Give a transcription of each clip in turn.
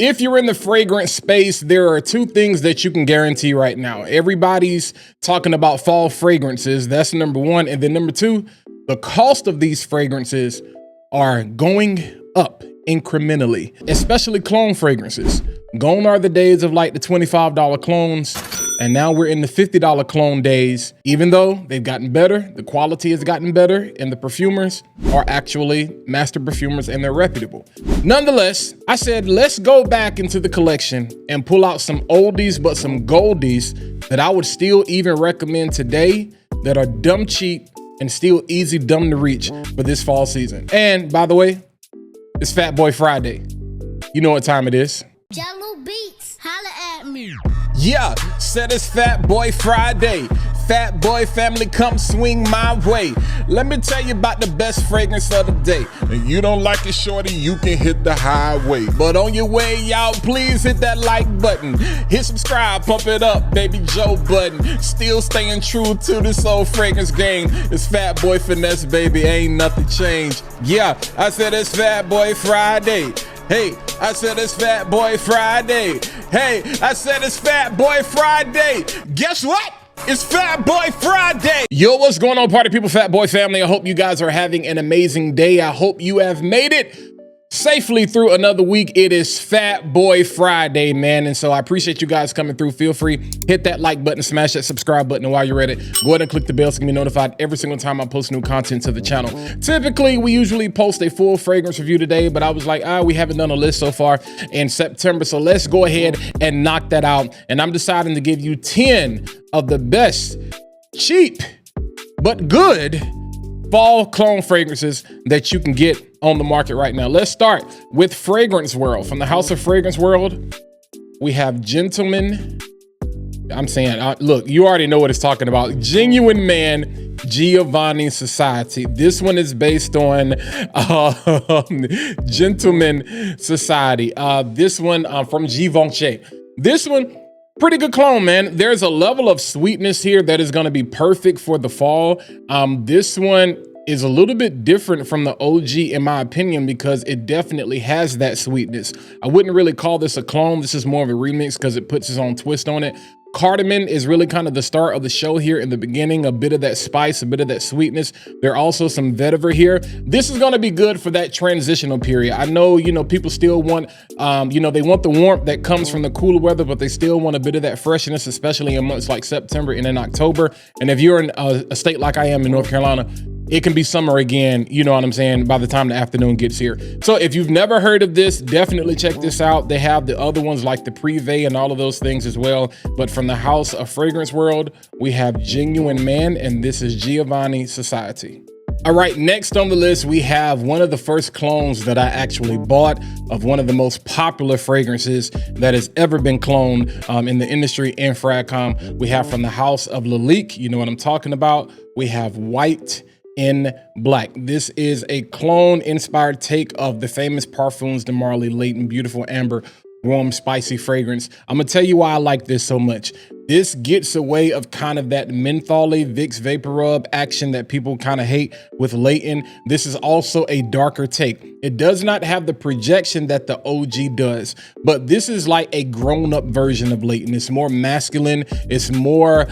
If you're in the fragrance space, there are two things that you can guarantee right now. Everybody's talking about fall fragrances. That's number one. And then number two, the cost of these fragrances are going up incrementally, especially clone fragrances. Gone are the days of like the $25 clones, and now we're in the $50 clone days. Even though they've gotten better, the quality has gotten better, and the perfumers are actually master perfumers and they're reputable. Nonetheless, I said, let's go back into the collection and pull out some oldies, but some goldies that I would still even recommend today that are dumb cheap and still easy dumb to reach for this fall season. And by the way, it's Fat Boy Friday. You know what time it is. Jello Beats, holla at me. Yeah, said it's Fat Boy Friday. Fat Boy family, come swing my way. Let me tell you about the best fragrance of the day. And you don't like it, shorty, you can hit the highway. But on your way out, please hit that like button. Hit subscribe, pump it up, baby Joe Budden. Still staying true to this old fragrance game. It's Fat Boy Finesse, baby, ain't nothing changed. Yeah, I said it's Fat Boy Friday. Hey, I said it's Fat Boy Friday. Hey, I said it's Fat Boy Friday. Guess what? It's Fat Boy Friday. Yo, what's going on, party people, Fat Boy family? I hope you guys are having an amazing day. I hope you have made it safely through another week. It is Fat Boy Friday, man. And so I appreciate you guys coming through. Feel free, hit that like button, smash that subscribe button. And while you're at it, go ahead and click the bell so you can be notified every single time I post new content to the channel. Typically, we usually post a full fragrance review today, but I was like, we haven't done a list so far in September. So let's go ahead and knock that out. And I'm deciding to give you 10 of the best, cheap, but good fall clone fragrances that you can get on the market right now. Let's start with Fragrance World. From the House of Fragrance World, we have Gentleman. I'm saying, look, you already know what it's talking about. Genuine Man Giovanni Society. This one is based on Gentleman Society. This one from Givenchy. This one, pretty good clone, man. There's a level of sweetness here that is going to be perfect for the fall. This one is a little bit different from the OG in my opinion, because it definitely has that sweetness. I wouldn't really call this a clone. This is more of a remix because it puts its own twist on it. Cardamom is really kind of the start of the show here in the beginning, a bit of that spice, a bit of that sweetness. There are also some vetiver here. This is going to be good for that transitional period. I know, people still want, they want the warmth that comes from the cooler weather, but they still want a bit of that freshness, especially in months like September and in October. And if you're in a state like I am in North Carolina, it can be summer again, you know what I'm saying, by the time the afternoon gets here. So if you've never heard of this, definitely check this out. They have the other ones like the Privé and all of those things as well. But from the House of Fragrance World, we have Genuine Man, and this is Giovanni Society. All right, next on the list, we have one of the first clones that I actually bought of one of the most popular fragrances that has ever been cloned in the industry in Fragcom. We have from the House of Lalique, you know what I'm talking about. We have White in Black. This is a clone inspired take of the famous Parfums de Marly Layton Beautiful Amber warm spicy fragrance. I'm gonna tell you why I like this so much. This gets away of kind of that mentholy Vicks Vapor Rub action that people kind of hate with Layton. This is also a darker take. It does not have the projection that the OG does, but this is like a grown-up version of Layton. It's more masculine. It's more,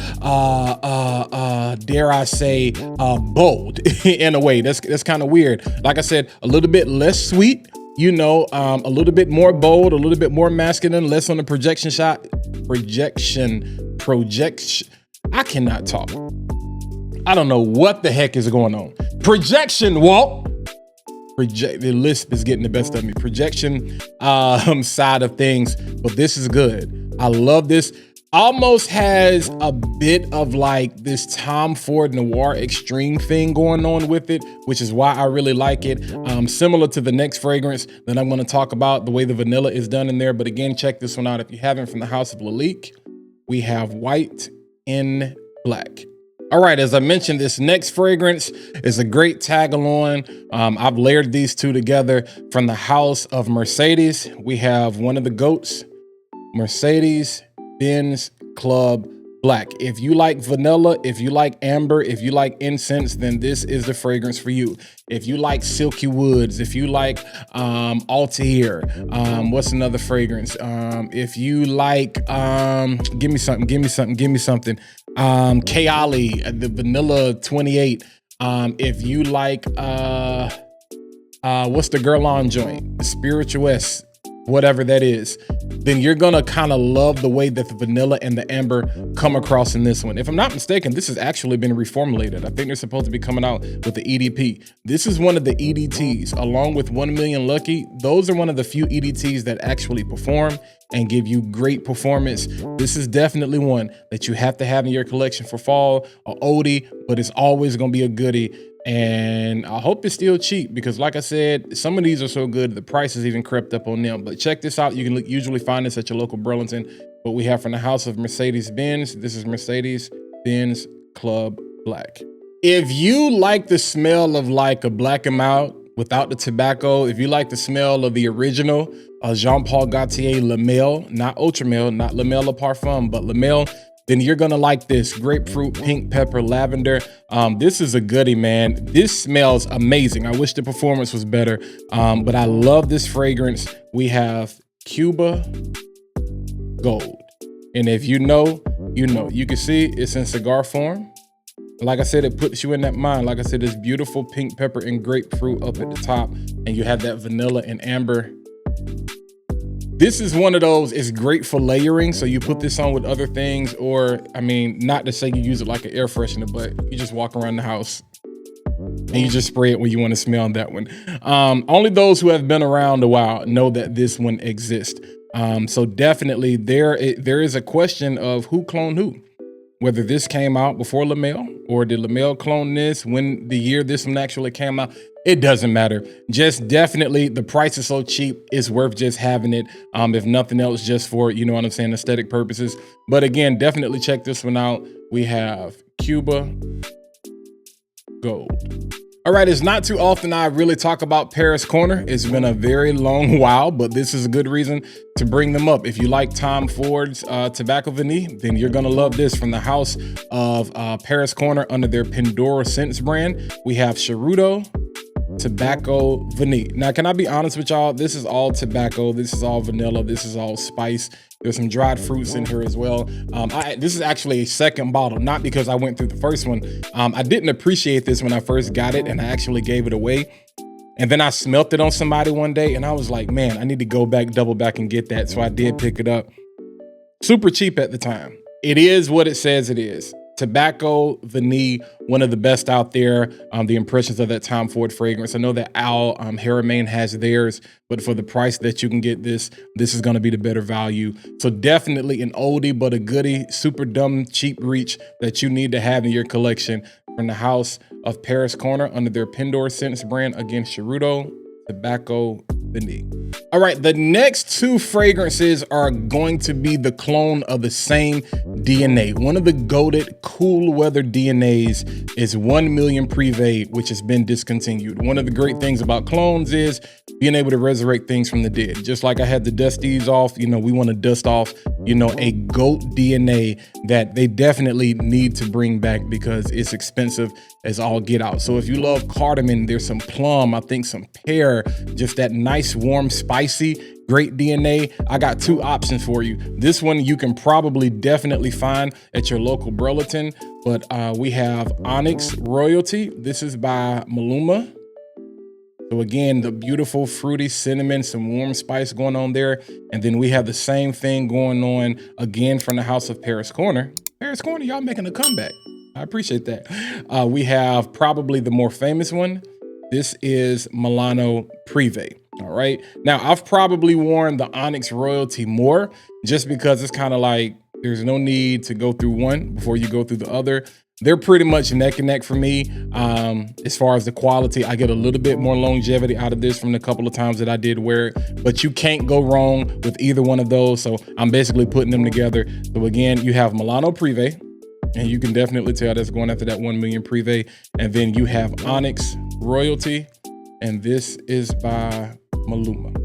dare I say, bold in a way. That's kind of weird. Like I said, a little bit less sweet, a little bit more bold, a little bit more masculine, less on the projection shot. Projection. I cannot talk. I don't know what the heck is going on. Projection, Walt. The lisp is getting the best of me. Projection side of things, but this is good. I love this. Almost has a bit of like this Tom Ford Noir Extreme thing going on with it, which is why I really like it. Similar to the next fragrance that I'm going to talk about, the way the vanilla is done in there. But again, check this one out if you haven't. From the House of Lalique, we have White in Black. All right, as I mentioned, this next fragrance is a great tag-along. I've layered these two together. From the House of Mercedes, we have one of the GOATs, Mercedes Benz Club Black. If you like vanilla, if you like amber, if you like incense, then this is the fragrance for you. If you like silky woods, if you like Altair, what's another fragrance? If you like, give me something. Kayali, the vanilla 28. If you like, what's the Guerlain joint? The Spirituous, whatever that is, then you're gonna kind of love the way that the vanilla and the amber come across in this one. If I'm not mistaken, this has actually been reformulated. I think they're supposed to be coming out with the EDP. This is one of the EDTs, along with 1 Million Lucky. Those are one of the few EDTs that actually perform and give you great performance. This is definitely one that you have to have in your collection for fall, a oldie, but it's always gonna be a goodie. And I hope it's still cheap because like I said, some of these are so good, the price has even crept up on them. But check this out. You can usually find this at your local Burlington. What we have from the house of Mercedes-Benz. This is Mercedes-Benz Club Black. If you like the smell of like a Black and Mild without the tobacco, if you like the smell of the original Jean Paul Gaultier Le Male, not Ultra Male, not Le Male Le Parfum, but Le Male, then you're gonna like this grapefruit, pink pepper, lavender. This is a goodie, man. This smells amazing. I wish the performance was better, but I love this fragrance. We have Cuba Gold. And if you know, you know. You can see it's in cigar form. Like I said, it puts you in that mind. Like I said, it's beautiful pink pepper and grapefruit up at the top, and you have that vanilla and amber. This is one of those, it's great for layering. So you put this on with other things, or I mean, not to say you use it like an air freshener, but you just walk around the house and you just spray it when you want to smell that one. Only those who have been around a while know that this one exists. So definitely there is a question of who cloned who. Whether this came out before Le Male or did Le Male clone this when the year this one actually came out, it doesn't matter. Just definitely the price is so cheap, it's worth just having it. If nothing else, just for, you know what I'm saying, aesthetic purposes. But again, definitely check this one out. We have Cuba Gold. All right, it's not too often I really talk about Paris Corner. It's been a very long while, but this is a good reason to bring them up. If you like Tom Ford's Tobacco Vanille, then you're gonna love this from the house of Paris Corner under their Pandora Scents brand. We have Charuto Tobacco Vanille. Now, can I be honest with y'all? This is all tobacco. This is all vanilla. This is all spice. There's some dried fruits in here as well. This is actually a second bottle, not because I went through the first one. I didn't appreciate this when I first got it, and I actually gave it away. And then I smelt it on somebody one day, and I was like, man, I need to go back, double back and get that. So I did pick it up. Super cheap at the time. It is what it says it is. Tobacco Vanille, one of the best out there. The impressions of that Tom Ford fragrance. I know that Al Haramain has theirs, but for the price that you can get this is going to be the better value. So definitely an oldie, but a goodie, super dumb, cheap reach that you need to have in your collection from the house of Paris Corner under their Pandora Scents brand. Again, Charuto Tobacco Vanille. All right, the next two fragrances are going to be the clone of the same DNA. One of the goated cool weather DNAs is 1 Million Privé, which has been discontinued. One of the great things about clones is being able to resurrect things from the dead. Just like I had to dust these off, you know, we want to dust off, you know, a GOAT DNA that they definitely need to bring back because it's expensive as all get out. So if you love cardamom, there's some plum, I think some pear, just that nice, warm, spicy, great DNA. I got two options for you. This one you can probably definitely find at your local Burlington, but we have Onyx Royalty. This is by Maluma. So again, the beautiful fruity cinnamon, some warm spice going on there. And then we have the same thing going on again from the house of Paris Corner. Paris Corner, y'all making a comeback. I appreciate that. We have probably the more famous one. This is Milano Privé. All right. Now, I've probably worn the Onyx Royalty more just because it's kind of like there's no need to go through one before you go through the other. They're pretty much neck and neck for me. As far as the quality, I get a little bit more longevity out of this from the couple of times that I did wear it, but you can't go wrong with either one of those. So I'm basically putting them together. So again, you have Milano Privé, and you can definitely tell that's going after that 1 Million Privé. And then you have Onyx Royalty, and this is by Maluma.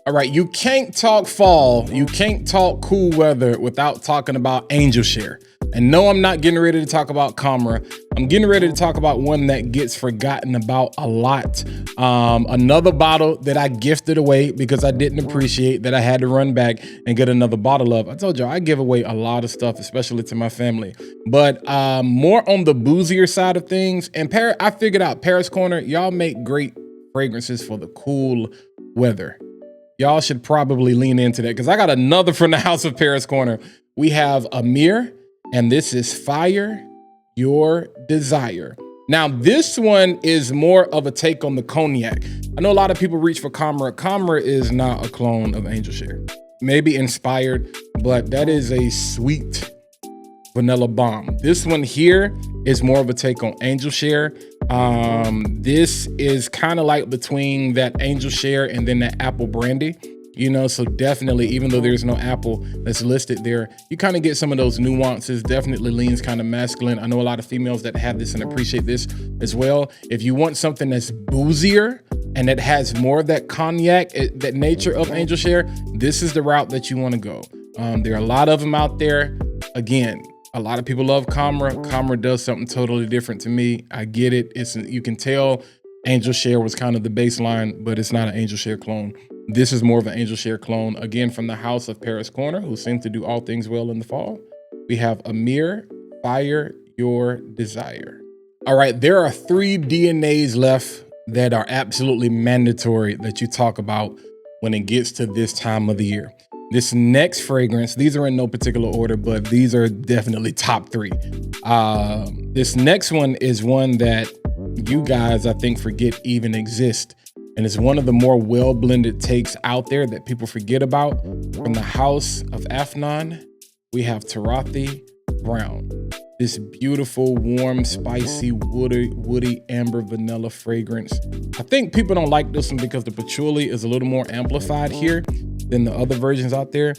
All right, you can't talk fall, you can't talk cool weather without talking about Angel Share. And no, I'm not getting ready to talk about Camera. I'm getting ready to talk about one that gets forgotten about a lot. Another bottle that I gifted away because I didn't appreciate that I had to run back and get another bottle of. I told y'all I give away a lot of stuff, especially to my family. But more on the boozier side of things. And I figured out Paris Corner, y'all make great fragrances for the cool weather. Y'all should probably lean into that because I got another from the House of Paris Corner. We have Amir, and this is Fire Your Desire. Now, this one is more of a take on the cognac. I know a lot of people reach for Camera. Camera is not a clone of Angel Share. Maybe inspired, but that is a sweet vanilla bomb. This one here is more of a take on Angel Share. This is kind of like between that Angel Share and then that apple brandy, you know, so definitely, even though there's no apple that's listed there, you kind of get some of those nuances. Definitely leans kind of masculine. I know a lot of females that have this and appreciate this as well. If you want something that's boozier and that has more of that cognac, that nature of Angel Share, this is the route that you want to go. There are a lot of them out there. Again, a lot of people love Camera. Camera does something totally different to me. I get it. You can tell Angel Share was kind of the baseline, but it's not an Angel Share clone. This is more of an Angel Share clone. Again, from the House of Paris Corner, who seem to do all things well in the fall. We have Amir, Fire Your Desire. All right, there are 3 DNAs left that are absolutely mandatory that you talk about when it gets to this time of the year. This next fragrance, these are in no particular order, but these are definitely top 3. This next one is one that you guys, I think, forget even exist. And it's one of the more well-blended takes out there that people forget about. From the House of Afnan, we have Tarathi Brown. This beautiful, warm, spicy, woody amber vanilla fragrance. I think people don't like this one because the patchouli is a little more amplified here than the other versions out there.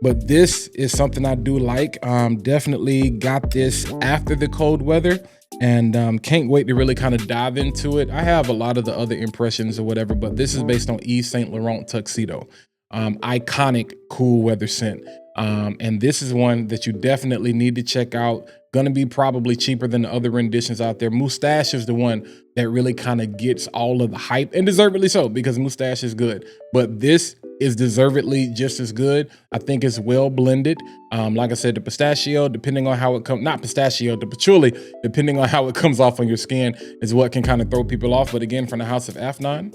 But this is something I do like. Definitely got this after the cold weather and can't wait to really kind of dive into it. I have a lot of the other impressions or whatever, but this is based on Yves Saint Laurent Tuxedo. Iconic cool weather scent. And this is one that you definitely need to check out. Gonna be probably cheaper than the other renditions out there. Moustache is the one that really kind of gets all of the hype, and deservedly so, because Moustache is good. But this is deservedly just as good. I think it's well blended. Like I said, the pistachio, depending on how it comes, not pistachio, the patchouli, depending on how it comes off on your skin is what can kind of throw people off. But again, from the House of Afnan,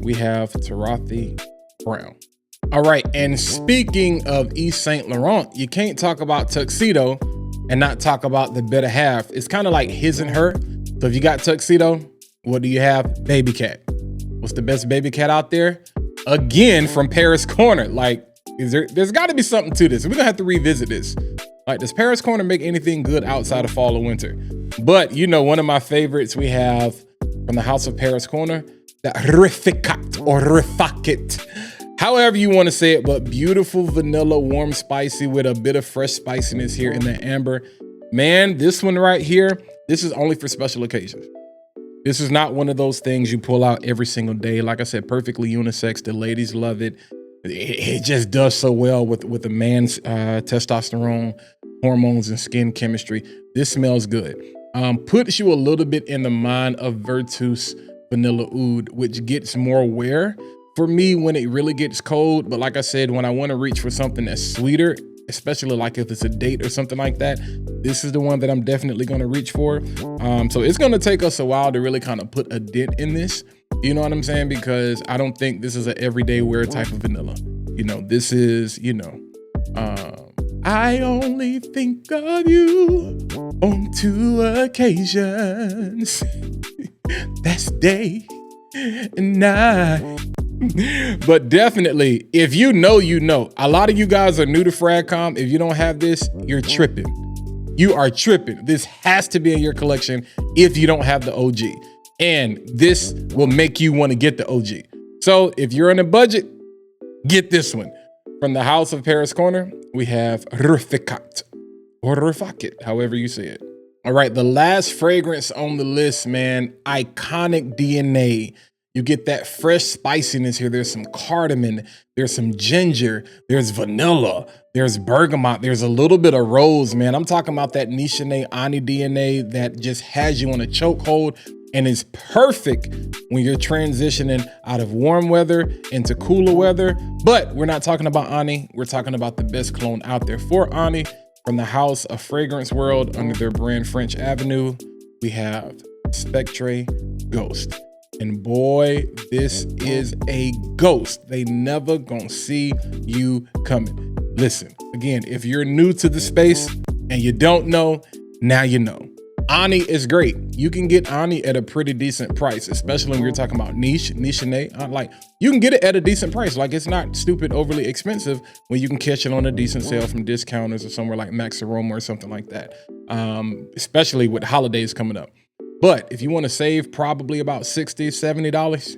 we have Tarathi Brown. All right, and speaking of Yves Saint Laurent, you can't talk about Tuxedo and not talk about the better half. It's kind of like his and her. So if you got Tuxedo, what do you have? Baby Cat. What's the best baby cat out there? Again, from Paris Corner. Like, there's got to be something to this. We're gonna have to revisit this. Like, does Paris Corner make anything good outside of fall or winter? But you know, one of my favorites we have from the House of Paris Corner, the Rificat or Rifakit. However you want to say it, but beautiful vanilla, warm, spicy with a bit of fresh spiciness here in the amber. Man, this one right here, this is only for special occasions. This is not one of those things you pull out every single day. Like I said, perfectly unisex. The ladies love it. It just does so well with a man's testosterone, hormones, and skin chemistry. This smells good. Puts you a little bit in the mind of Virtus Vanilla Oud, which gets more wear for me when it really gets cold. But like I said, when I want to reach for something that's sweeter, especially like if it's a date or something like that, this is the one that I'm definitely going to reach for. So it's going to take us a while to really kind of put a dent in this. You know what I'm saying? Because I don't think this is an everyday wear type of vanilla. You know, this is, you know, I only think of you on 2 occasions. That's day and night. But definitely, if you know, you know. A lot of you guys are new to Fragcom. If you don't have this, you're tripping. You are tripping. This has to be in your collection if you don't have the OG. And this will make you want to get the OG. So if you're on a budget, get this one. From the House of Paris Corner, we have Rificat or Rifakit, however you say it. All right, the last fragrance on the list, man, iconic DNA. You get that fresh spiciness here. There's some cardamom, there's some ginger, there's vanilla, there's bergamot, there's a little bit of rose, man. I'm talking about that Nishiné Ani DNA that just has you on a chokehold and is perfect when you're transitioning out of warm weather into cooler weather. But we're not talking about Ani. We're talking about the best clone out there for Ani from the house of Fragrance World under their brand French Avenue. We have Spectre Ghost. And boy, this is a ghost. They never gonna see you coming. Listen, again, if you're new to the space and you don't know, now you know. Ani is great. You can get Ani at a pretty decent price, especially when you're talking about Nishiné. Like, you can get it at a decent price. Like, it's not stupid, overly expensive when you can catch it on a decent sale from discounters or somewhere like Max Aroma or something like that, especially with holidays coming up. But if you want to save probably about $60, $70,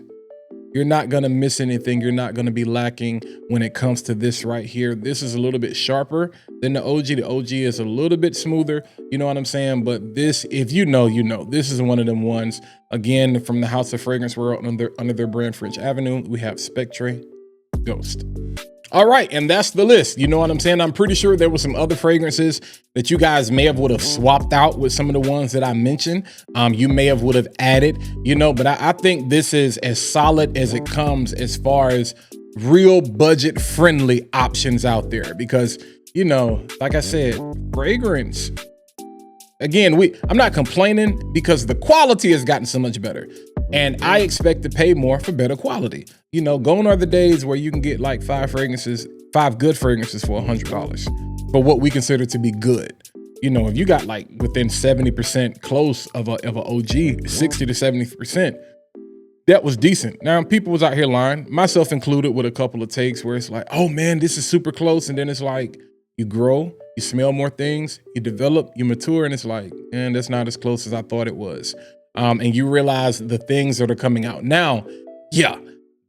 you're not going to miss anything. You're not going to be lacking when it comes to this right here. This is a little bit sharper than the OG. The OG is a little bit smoother. You know what I'm saying? But this, if you know, you know. This is one of them ones. Again, from the House of Fragrance World under their brand French Avenue, we have Spectre Ghost. All right, and that's the list. You know what I'm saying? I'm pretty sure there were some other fragrances that you guys would have swapped out with some of the ones that I mentioned. You would have added, you know, but I think this is as solid as it comes as far as real budget friendly options out there because, you know, like I said, fragrance. Again, I'm not complaining because the quality has gotten so much better. And I expect to pay more for better quality. You know, gone are the days where you can get like 5 good fragrances for $100 for what we consider to be good. You know, if you got like within 70% close of a OG, 60 to 70%, that was decent. Now, people was out here lying, myself included, with a couple of takes where it's like, oh man, this is super close. And then it's like, you grow, you smell more things, you develop, you mature, and it's like, man, that's not as close as I thought it was. And you realize the things that are coming out now, yeah,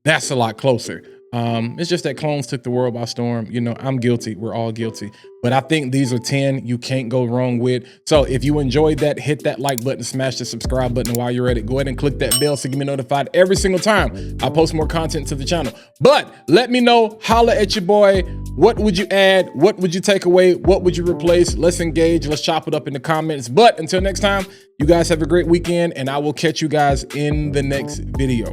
that's a lot closer. It's just that clones took the world by storm. You know, I'm guilty. We're all guilty. But I think these are 10 you can't go wrong with. So if you enjoyed that, hit that like button, smash the subscribe button. While you're at it, go ahead and click that bell so you can be notified every single time I post more content to the channel. But let me know, holla at your boy. What would you add? What would you take away? What would you replace? Let's engage. Let's chop it up in the comments. But until next time, you guys have a great weekend, and I will catch you guys in the next video.